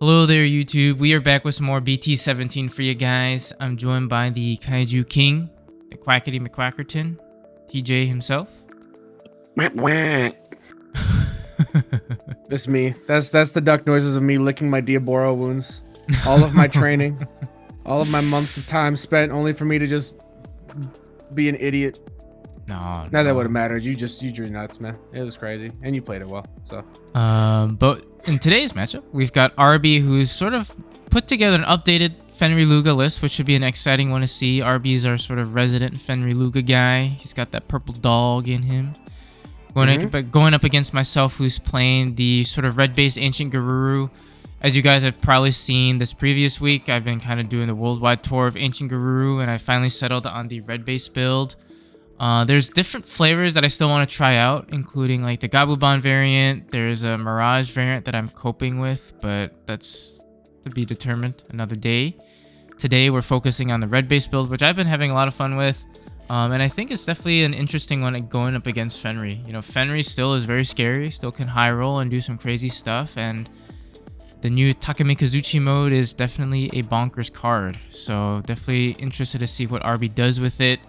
Hello there, YouTube. We are back with some more BT-17 for you guys. I'm joined by the Kaiju King, the Quackity McQuackerton, TJ himself. That's me. That's the duck noises of me licking my Diaboro wounds. All of my training, all of my months of time spent only for me to just be an idiot. No. That would have mattered. You drew nuts, man. It was crazy, and you played it well. So. But in today's matchup, we've got Arby, who's sort of put together an updated Fenrilooga list, which should be an exciting one to see. Arby's our sort of resident Fenrilooga guy. He's got that purple dog in him. Going up against myself, who's playing the sort of Red Based AncientGarurumon. As you guys have probably seen this previous week, I've been kind of doing the worldwide tour of AncientGarurumon, and I finally settled on the Red Based build. There's different flavors that I still want to try out, including like the Gabubon variant. There's a Mirage variant that I'm coping with, but that's to be determined another day. Today we're focusing on the Red Based build, which I've been having a lot of fun with. And I think it's definitely an interesting one going up against Fenry. You know, Fenry still is very scary, still can high roll and do some crazy stuff, and the new Takemekazuchi Mode is definitely a bonkers card. So definitely interested to see what Arby does with it.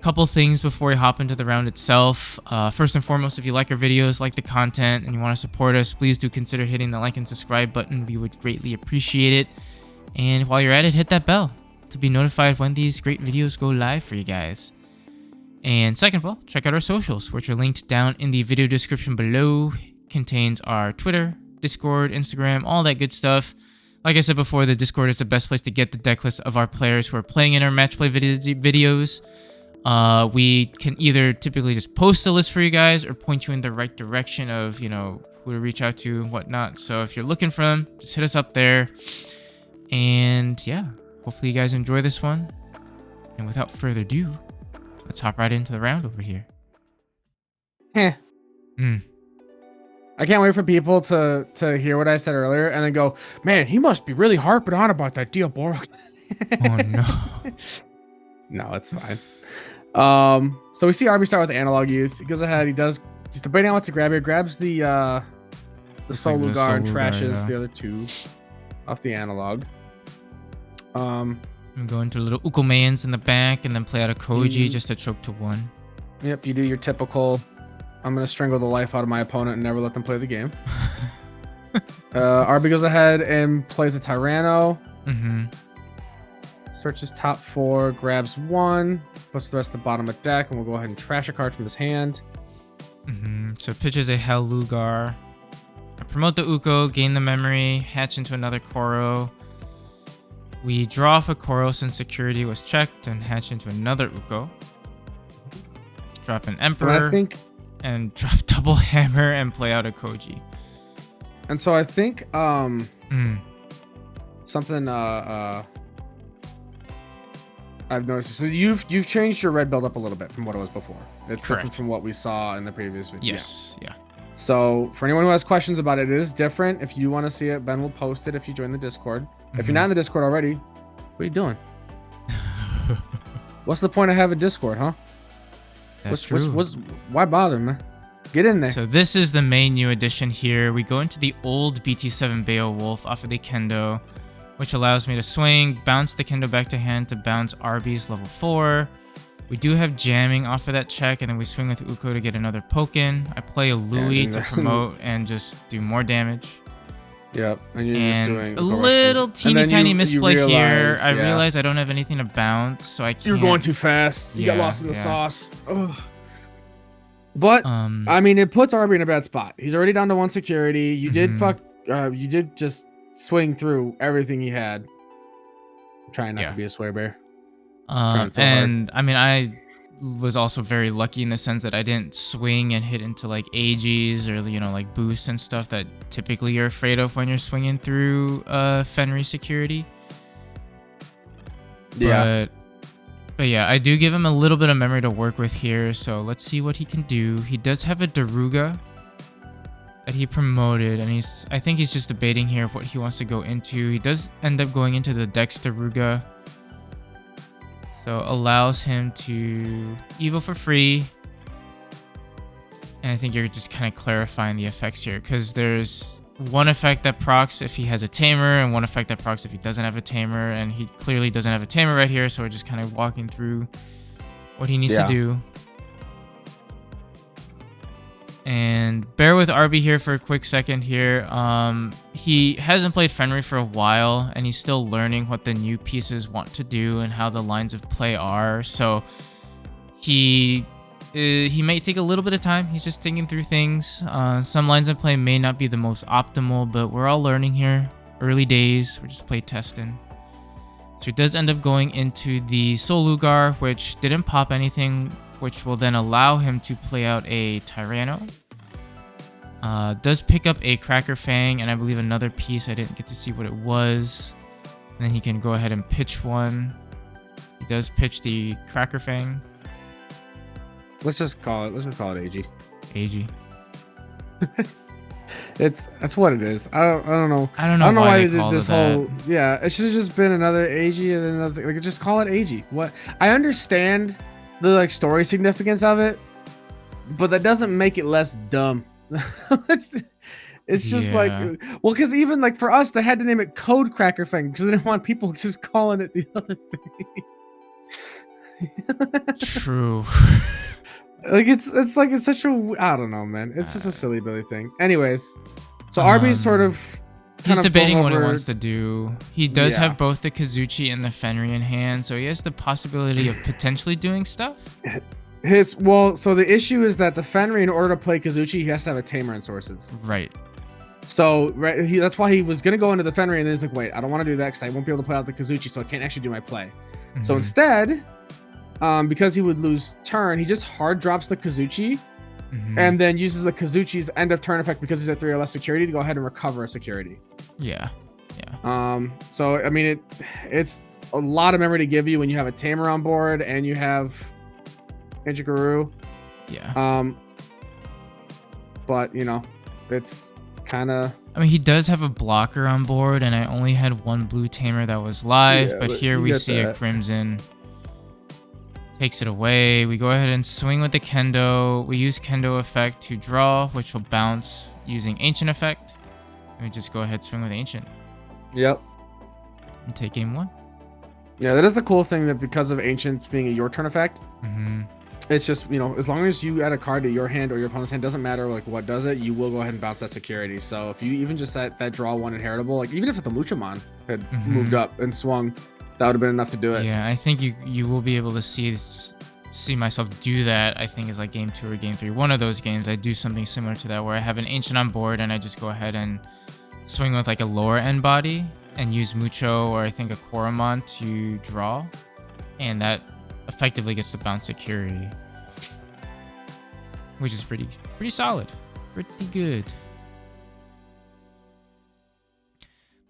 Couple things before we hop into the round itself. First and foremost, if you like our videos, like the content, and you want to support us, please do consider hitting the like and subscribe button. We would greatly appreciate it. And while you're at it, hit that bell to be notified when these great videos go live for you guys. And second of all, check out our socials, which are linked down in the video description below. Contains our Twitter, Discord, Instagram, all that good stuff. Like I said before, the Discord is the best place to get the deck list of our players who are playing in our Matchplay videos. We can either typically just post a list for you guys or point you in the right direction of, you know, who to reach out to and whatnot. So if you're looking for them, just hit us up there. And yeah, hopefully you guys enjoy this one. And without further ado, let's hop right into the round over here. I can't wait for people to hear what I said earlier and then go, man, he must be really harping on about that Diaboro. Oh no. No, it's fine. So we see Arby start with the Analog Youth. He goes ahead, he does just debating on what to grab here, grabs the Solu Guard, trashes the other two off the Analog. I'm going to little Ukomans in the back and then play out a Koji just to choke to one. Yep, you do your typical, I'm going to strangle the life out of my opponent and never let them play the game. Arby goes ahead and plays a Tyranno. Searches top 4, grabs 1, puts the rest of the bottom of the deck, and we'll go ahead and trash a card from his hand. So pitches a Hell Lugar. I promote the Uko, gain the memory, hatch into another Koro. We draw off a Koro since security was checked, and hatch into another Uko. Drop an Emperor, and drop double Hammer and play out a Koji. And so I think something I've noticed. So you've changed your red build up a little bit from what it was before. It's different from what we saw in the previous video. Yes, yeah. So for anyone who has questions about it, it is different. If you want to see it, Ben will post it if you join the Discord. If you're not in the Discord already, what are you doing? What's the point of having Discord, huh? That's true. Why bother, man? Get in there. So this is the main new addition here. We go into the old BT-7 Beowulf off of the Kendo, which allows me to swing, bounce the Kendo back to hand to bounce Arby's level 4. We do have jamming off of that check, and then we swing with Uko to get another Pokin. I play a Louis to promote and just do more damage. Yep, and you're just doing a little teeny tiny misplay here. I yeah. realize I don't have anything to bounce, so I can't. You're going too fast. You got lost in the sauce. Ugh. But I mean, it puts Arby in a bad spot. He's already down to 1 security. You did you did just swing through everything he had. I'm trying not to be a swear bear. And I mean, I was also very lucky in the sense that I didn't swing and hit into like AGs or, you know, like boosts and stuff that typically you're afraid of when you're swinging through Fenry security. Yeah. But yeah, I do give him a little bit of memory to work with here, so let's see what he can do. He does have a Daruga that he promoted, and I think he's just debating here what he wants to go into. He does end up going into the Dex Daruga, so allows him to Evo for free. And I think you're just kind of clarifying the effects here, because there's one effect that procs if he has a tamer, and one effect that procs if he doesn't have a tamer, and he clearly doesn't have a tamer right here, so we're just kind of walking through what he needs to do. And bear with Arby here for a quick second here. He hasn't played Fenrir for a while, and he's still learning what the new pieces want to do and how the lines of play are. So he may take a little bit of time. He's just thinking through things. Some lines of play may not be the most optimal, but we're all learning here. Early days, we're just play testing. So he does end up going into the Soul Lugar, which didn't pop anything, which will then allow him to play out a Tyranno. Does pick up a Cracker Fang, and I believe another piece. I didn't get to see what it was. And then he can go ahead and pitch one. He does pitch the Cracker Fang. Let's just call it AG. AG. That's what it is. I don't know. I don't know why they did this whole. Yeah, it should have just been another AG and another. Like, just call it AG. What? I understand the like story significance of it, but that doesn't make it less dumb. it's just like, well, because even like for us, they had to name it Code Cracker Fang because they didn't want people just calling it the other thing. True. Like it's such a, I don't know, man. It's just a silly Billy thing. Anyways, so Arby's sort of he's debating what he wants to do. He does have both the Kazuchi and the Fenrir in hand, so he has the possibility of potentially doing stuff. So the issue is that the Fenrir, in order to play Kazuchi, he has to have a tamer and sources. Right. So that's why he was gonna go into the Fenrir, and then he's like, wait, I don't want to do that because I won't be able to play out the Kazuchi, so I can't actually do my play. Mm-hmm. So instead, because he would lose turn, he just hard drops the Kazuchi, and then uses the Kazuchi's end of turn effect because he's at 3 or less security to go ahead and recover a security. Yeah. So I mean, it's a lot of memory to give you when you have a tamer on board and you have AncientGaruru. Yeah. But you know, it's kind of. I mean, he does have a blocker on board, and I only had one blue tamer that was live, but here we see a Crimson. Takes it away. We go ahead and swing with the Kendo. We use Kendo effect to draw, which will bounce using Ancient effect. And we just go ahead, swing with Ancient. Yep. And take game 1. Yeah, that is the cool thing, that because of Ancient being a your turn effect, it's just, you know, as long as you add a card to your hand or your opponent's hand, doesn't matter like what does it, you will go ahead and bounce that security. So if you even just that draw one inheritable, like even if the Muchamon had moved up and swung, that would have been enough to do it. Yeah, I think you will be able to see myself do that. I think is like game 2 or game 3. One of those games, I do something similar to that where I have an Ancient on board and I just go ahead and swing with like a lower end body and use Mucho or I think a Koromon to draw, and that effectively gets to bounce security, which is pretty solid, pretty good.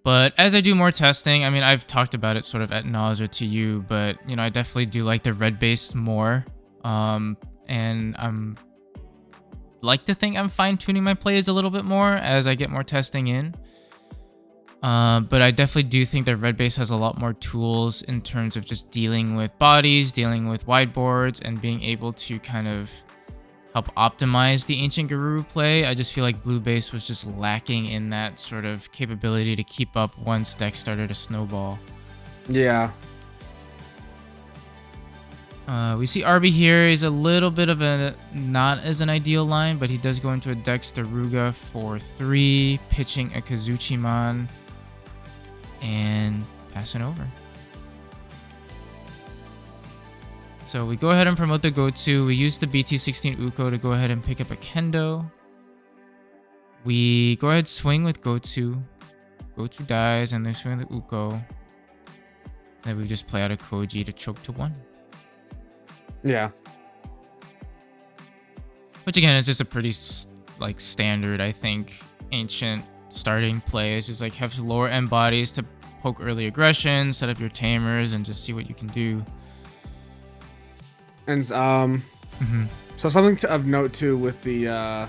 But as I do more testing, I mean, I've talked about it sort of ad nauseam to you, but, you know, I definitely do like the red based more. And I'm like to think I'm fine tuning my plays a little bit more as I get more testing in. But I definitely do think that red base has a lot more tools in terms of just dealing with bodies, dealing with wide boards, and being able to kind of help optimize the AncientGaruru play. I just feel like blue base was just lacking in that sort of capability to keep up once decks started to snowball. Yeah. We see Arby here. He's a little bit of a not as an ideal line, but he does go into a Dexteruga for 3, pitching a Kazuchimon and passing over. So we go ahead and promote the go-to. We use the BT-17 Uko to go ahead and pick up a Kendo. We go ahead swing with go-to. Go-to dies and then swing with the Uko. Then we just play out a Koji to choke to 1. Yeah. Which again is just a pretty like standard, I think, ancient starting play. Is just like have lower end bodies to poke early aggression, set up your tamers, and just see what you can do. And so something of note too with the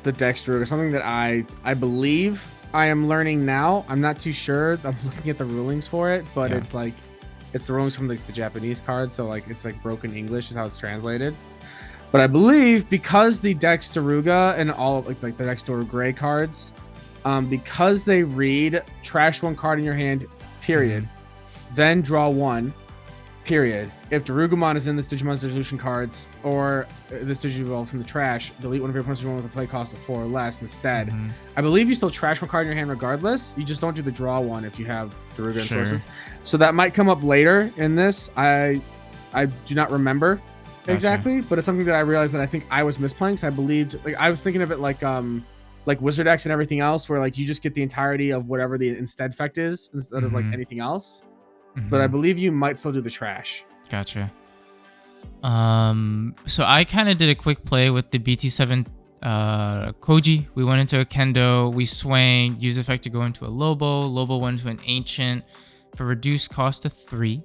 the Dexter, something that I believe I am learning now. I'm not too sure. I'm looking at the rulings for it, but it's like it's the rulings from the Japanese cards, so like it's like broken English is how it's translated. But I believe because the Dexteruga and all like the Dexter Gray cards because they read trash one card in your hand, period, then draw one, period. If Darugumon is in this Digimon's Dissolution cards or this Digivolve from the trash, delete one of your opponent's Digimon with a play cost of 4 or less instead. I believe you still trash one card in your hand regardless. You just don't do the draw one if you have Daruga and sources. So that might come up later in this. I do not remember exactly, but it's something that I realized that I think I was misplaying because I believed, like, I was thinking of it like Wizard X and everything else, where like you just get the entirety of whatever the instead effect is instead of like anything else. But I believe you might still do the trash. Gotcha. So I kind of did a quick play with the BT-17 Koji. We went into a Kendo, we swang, use effect to go into a Lobo went to an Ancient for reduced cost of 3.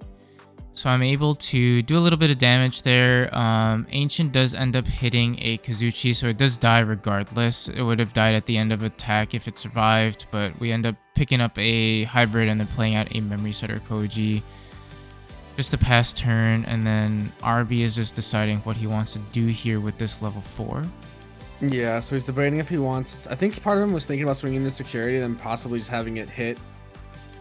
So I'm able to do a little bit of damage there. Ancient does end up hitting a Kazuchi, so it does die regardless. It would have died at the end of attack if it survived, but we end up picking up a hybrid and then playing out a Memory Setter Koji. Just a pass turn, and then Arby is just deciding what he wants to do here with this level 4. Yeah, so he's debating if he wants... I think part of him was thinking about swinging into security and then possibly just having it hit.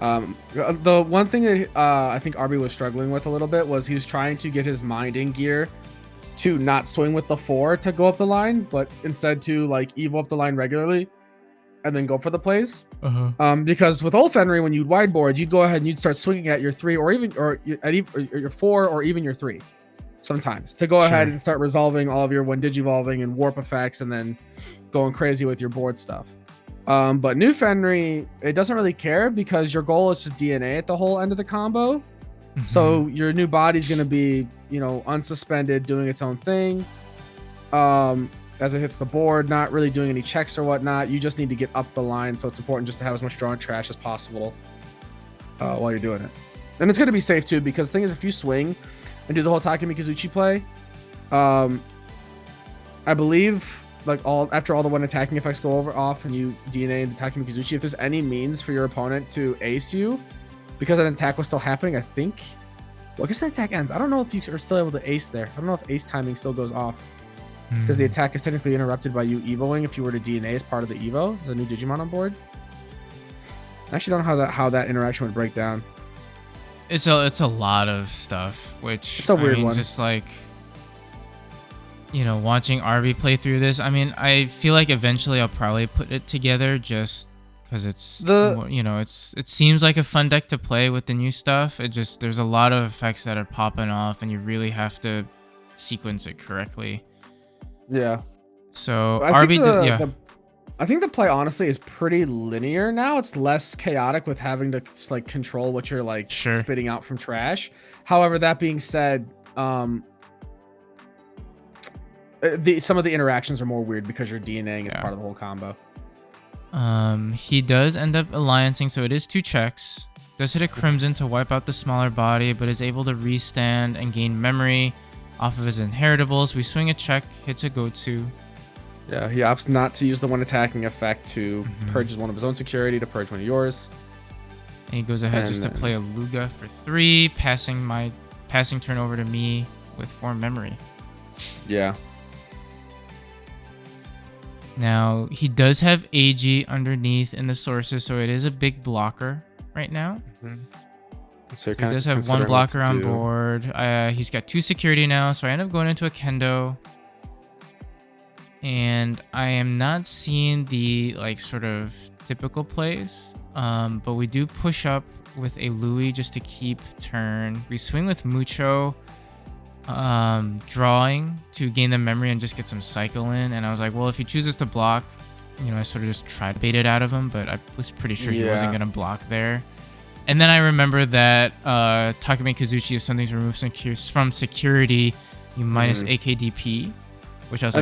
The one thing that I think Arby was struggling with a little bit was he was trying to get his mind in gear to not swing with the 4 to go up the line, but instead to like evo up the line regularly and then go for the plays. Because with old Fenry, when you'd wideboard, you'd go ahead and you'd start swinging at your 3 or your 4 or even your 3 sometimes to go ahead and start resolving all of your one digivolving and warp effects and then going crazy with your board stuff. But new Fenry, it doesn't really care because your goal is to DNA at the whole end of the combo. So your new body's going to be, you know, unsuspended, doing its own thing. As it hits the board, not really doing any checks or whatnot. You just need to get up the line, so it's important just to have as much draw and trash as possible while you're doing it. And it's going to be safe too, because the thing is, if you swing and do the whole Takemekazuchi play, I believe like after all the one attacking effects go off and you DNA into Takemekazuchi, if there's any means for your opponent to ace you, because an attack was still happening, I think. Well, I guess the attack ends. I don't know if you are still able to ace there. I don't know if ace timing still goes off. Because the attack is technically interrupted by you evoing if you were to DNA as part of the evo. There's a new Digimon on board. I actually don't know how that interaction would break down. It's a lot of stuff, which it's a weird one. Just like, you know, watching Arby play through this. I mean, I feel like eventually I'll probably put it together just because it's you know, it seems like a fun deck to play with the new stuff. It just, there's a lot of effects that are popping off, and you really have to sequence it correctly. Yeah. So I think the play honestly is pretty linear now. It's less chaotic with having to like control what you're like spitting out from trash. However, that being said, some of the interactions are more weird because you're DNAing as part of the whole combo. He does end up alliancing, so it is 2 checks. Does hit a Crimson to wipe out the smaller body, but is able to restand and gain memory off of his inheritables. We swing a check, hits a go-to. Yeah, he opts not to use the one attacking effect to purge one of his own security to purge one of yours. And he goes ahead just to play a Luga for 3, passing turn over to me with 4 memory. Yeah. Now, he does have AG underneath in the sources, so it is a big blocker right now. So he does have 1 blocker on board. He's got 2 security now, so I end up going into a Kendo. And I am not seeing the like sort of typical plays, but we do push up with a Louis just to keep turn. We swing with Mucho, drawing to gain the memory and just get some cycle in. And I was like, well, if he chooses to block, you know, I sort of just tried to bait it out of him, but I was pretty sure he wasn't going to block there. And then I remember that Takemekazuchi, if something's removed from security, you minus AKDP, which I was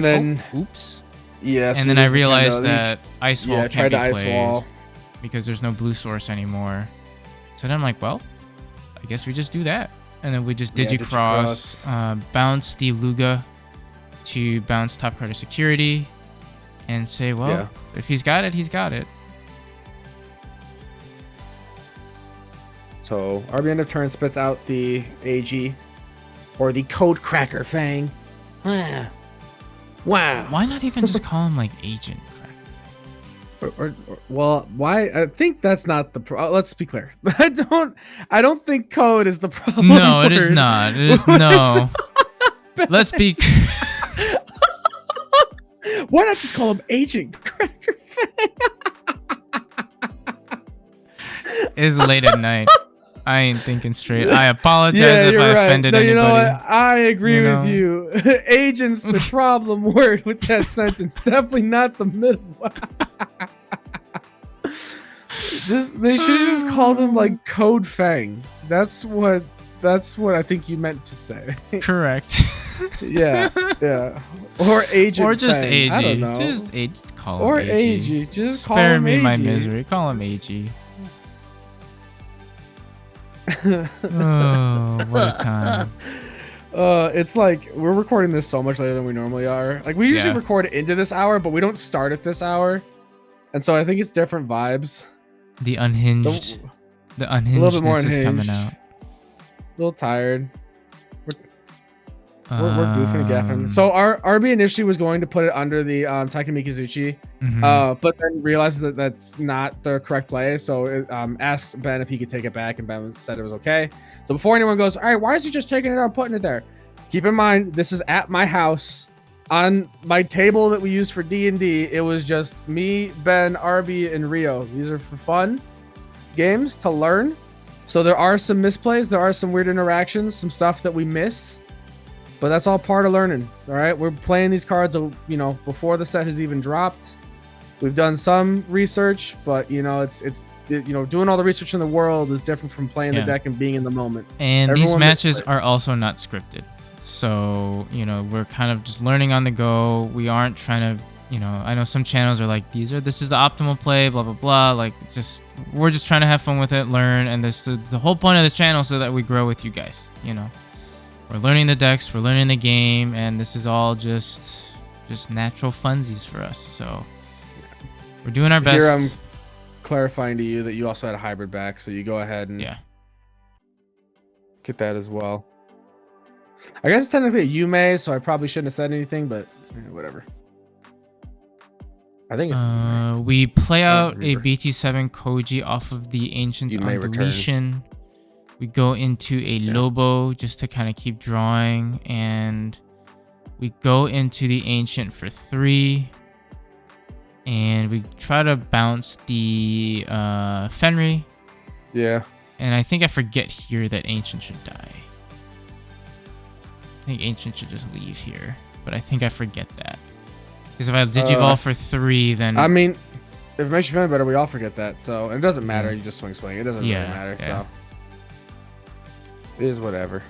oops. Yeah. And then I realized that Ice Wall can't be Ice played Wall because there's no blue source anymore. So then I'm like, well, I guess we just do that. And then we just Digicross, bounce the Luga to bounce top card of security and say, well, if he's got it, he's got it. So Arby end of turn spits out the AG or the Code Cracker Fang. Wow. Why not even just call him like Agent Cracker? Well, why? I think that's not the let's be clear. I don't think code is the problem. No, it is not. It is no. Let's be. Why not just call him Agent Cracker Fang? It's late at night. I ain't thinking straight. I apologize if I offended anybody. You know what? I agree with you. Agent's the problem word with that sentence. Definitely not the middle one. They should have just called him like Code Fang. That's what I think you meant to say. Correct. Yeah. Or Agent or just Fang. AG. I don't know. Just call him or AG. AG. Just Spare call him me AG. my misery. Call him AG. Oh, what a time. It's like we're recording this so much later than we normally are. Like we usually record it into this hour, but we don't start at this hour. And so I think it's different vibes. The unhinged a little bit more unhinged. is coming out. A little tired. We're goofing and gaffing. So Arby initially was going to put it under the Takemekazuchi, but then realizes that that's not the correct play. So it asks Ben if he could take it back, and Ben said it was okay. So before anyone goes, all right, why is he just taking it out and putting it there? Keep in mind, this is at my house on my table that we use for D&D. It was just me, Ben, Arby, and Rio. These are for fun games to learn. So there are some misplays, there are some weird interactions, some stuff that we miss. But that's all part of learning, all right? We're playing these cards, you know, before the set has even dropped. We've done some research, but you know, it's you know, doing all the research in the world is different from playing the deck and being in the moment. And these matches are also not scripted, so you know, we're kind of just learning on the go. We aren't trying to, you know, I know some channels are like, this is the optimal play, blah blah blah. Like, we're just trying to have fun with it, learn, and this the whole point of this channel so that we grow with you guys, you know. We're learning the decks, we're learning the game, and this is all just natural funsies for us. So we're doing our best. Here I'm clarifying to you that you also had a hybrid back, so you go ahead and get that as well. I guess it's technically a Yume, so I probably shouldn't have said anything, but whatever. I think it's we play out a BT-7 Koji off of the Ancients on deletion. We go into a Lobo just to kind of keep drawing, and we go into the Ancient for 3, and we try to bounce the Fenry. Yeah. And I think I forget here that Ancient should die. I think Ancient should just leave here, but I think I forget that. Because if I Digivolve for 3, then... I mean, if it makes you feel better, we all forget that, so it doesn't matter. You just swing. It doesn't really matter, so... It is whatever.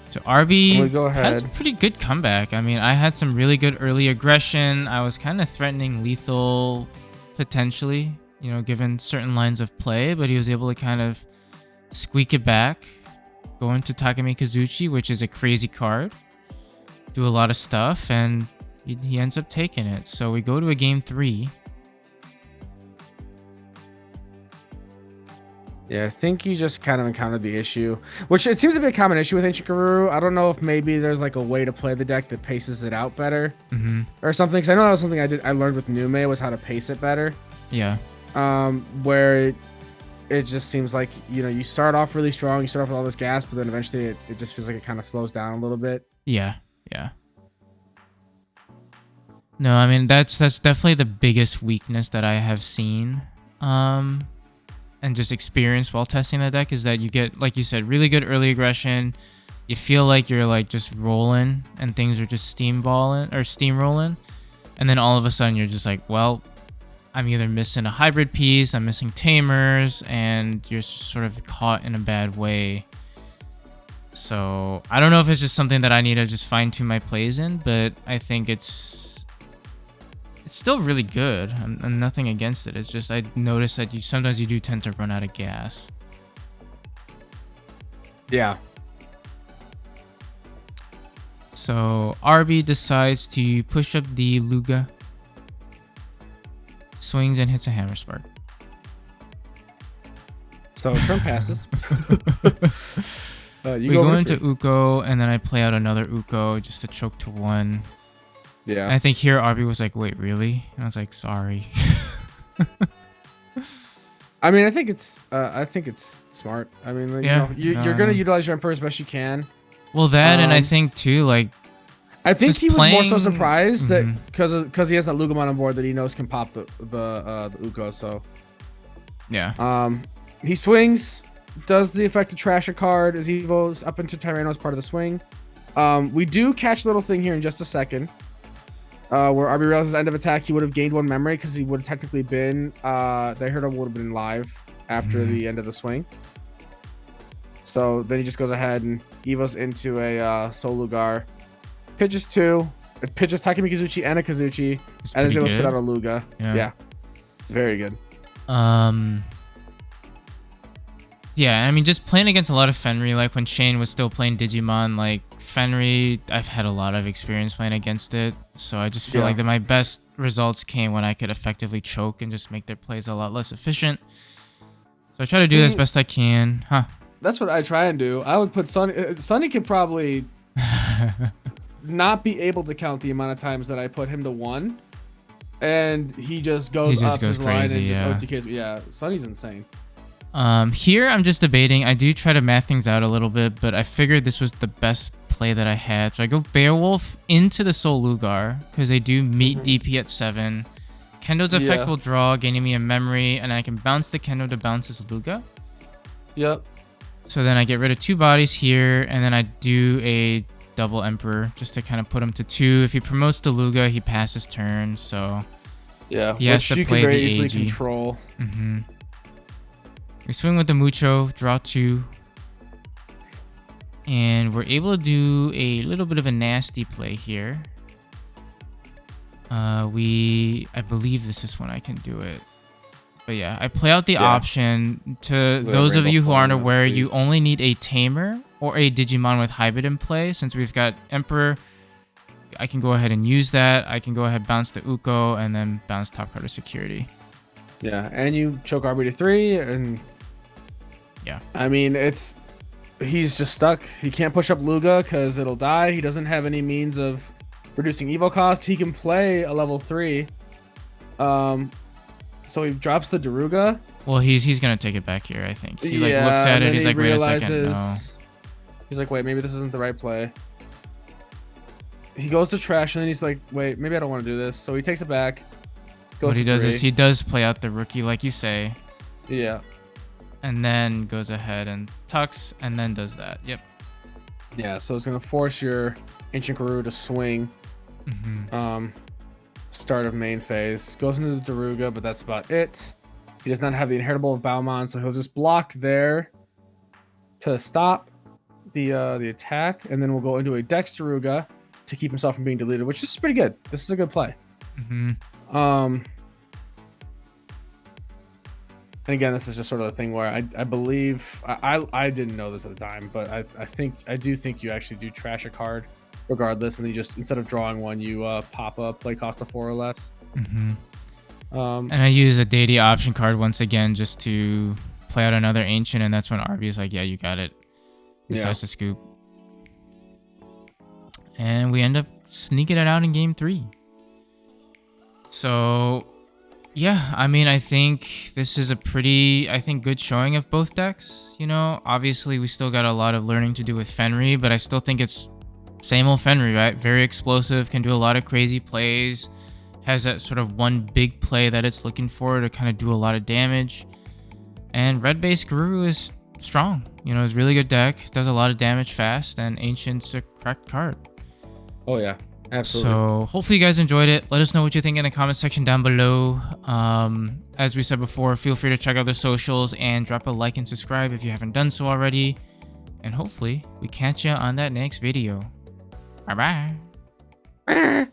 So Arby go has a pretty good comeback. I mean, I had some really good early aggression. I was kind of threatening lethal potentially, you know, given certain lines of play, but he was able to kind of squeak it back, go into Takemekazuchi, which is a crazy card, do a lot of stuff, and he ends up taking it. So we go to a game 3. Yeah, I think you just kind of encountered the issue, which it seems to be a common issue with Ancient Garuru. I don't know if maybe there's like a way to play the deck that paces it out better or something. Because I know that was something I learned with Nume, was how to pace it better. Yeah. Where it just seems like, you know, you start off really strong, you start off with all this gas, but then eventually it just feels like it kind of slows down a little bit. Yeah. No, I mean, that's definitely the biggest weakness that I have seen. And just experience while testing the deck is that you get, like you said, really good early aggression. You feel like you're like just rolling and things are just steamrolling. And then all of a sudden you're just like, well, I'm either missing a hybrid piece, I'm missing tamers, and you're sort of caught in a bad way. So I don't know if it's just something that I need to just fine tune my plays in, but I think it's still really good. I'm nothing against it. It's just I noticed that sometimes you do tend to run out of gas. Yeah. So Arby decides to push up the Luga, swings and hits a Hammer Spark. So turn passes. We go into Uko, and then I play out another Uko just to choke to 1. Yeah. And I think here Arby was like, wait, really? And I was like, sorry. I mean, I think it's smart. I mean, like, Yeah, you're gonna utilize your Emperor as best you can. Well, that and I think too, like, I think he was more so surprised that because he has that Loogamon on board that he knows can pop the Uko. So yeah. He swings, does the effect to trash a card as he goes up into Tyranno as part of the swing. We do catch a little thing here in just a second. Where Arby realizes end of attack, he would have gained 1 memory because he would have technically been the hero would have been live after the end of the swing. So then he just goes ahead and evos into a Soul Lugar. Pitches 2. It pitches Takemekazuchi and a Kazuchi. And is able to spit out a Luga. Yeah. It's very good. Yeah, I mean, just playing against a lot of Fenry, like when Shane was still playing Digimon, like Fenry, I've had a lot of experience playing against it. So I just feel like that my best results came when I could effectively choke and just make their plays a lot less efficient. So I try to do as best I can. That's what I try and do. I would put Sunny. Sunny could probably not be able to count the amount of times that I put him to 1, and he just goes up his line and just OTKs. Yeah, Sunny's insane. Here I'm just debating. I do try to math things out a little bit, but I figured this was the best play that I had. So I go Beowulf into the Soul Lugar because they do meet DP at 7. Kendo's effect will draw, gaining me a memory, and I can bounce the Kendo to bounce his Luga. Yep. So then I get rid of 2 bodies here, and then I do a double Emperor just to kind of put him to 2. If he promotes the Luga, he passes turn. So yeah, he has to play very the easily AG. Control. We swing with the Mucho, draw 2. And we're able to do a little bit of a nasty play here. I believe this is when I can do it. But yeah, I play out the option. To those of you who aren't aware, you only need a Tamer or a Digimon with Hybrid in play. Since we've got Emperor, I can go ahead and use that. I can go ahead, bounce the Uko, and then bounce top card of security. Yeah, and you choke Arby to 3, and yeah. I mean, he's just stuck. He can't push up Luga because it'll die. He doesn't have any means of reducing evo cost. He can play a level 3. So he drops the Daruga. Well, he's gonna take it back here, I think. He looks at it, he's like, wait a second, no. He's like, wait, maybe this isn't the right play. He goes to trash, and then he's like, wait, maybe I don't want to do this. So he takes it back. What he does is he does play out the rookie, like you say. Yeah. And then goes ahead and tucks, and then does that. Yep. Yeah, so it's gonna force your Ancient Garuru to swing. Start of main phase. Goes into the Daruga, but that's about it. He does not have the Inheritable of Baumon, so he'll just block there to stop the attack, and then we'll go into a Dex Daruga to keep himself from being deleted, which is pretty good. This is a good play. And again, this is just sort of a thing where I believe I didn't know this at the time, but I do think you actually do trash a card regardless, and then you just, instead of drawing 1, you pop a play cost of 4 or less. And I use a deity option card once again just to play out another ancient, and that's when Arby is like, yeah, you got it. He decides to scoop. And we end up sneaking it out in game 3. So yeah, I mean, I think this is a pretty, good showing of both decks. You know, obviously we still got a lot of learning to do with Fenry, but I still think it's same old Fenry, right? Very explosive, can do a lot of crazy plays, has that sort of one big play that it's looking for to kind of do a lot of damage. And Red Based Garuru is strong. You know, it's a really good deck, does a lot of damage fast, and Ancient's a cracked card. Oh yeah, absolutely. So hopefully you guys enjoyed it. Let us know what you think in the comment section down below. As we said before, feel free to check out the socials and drop a like and subscribe if you haven't done so already. And hopefully we catch you on that next video. Bye bye.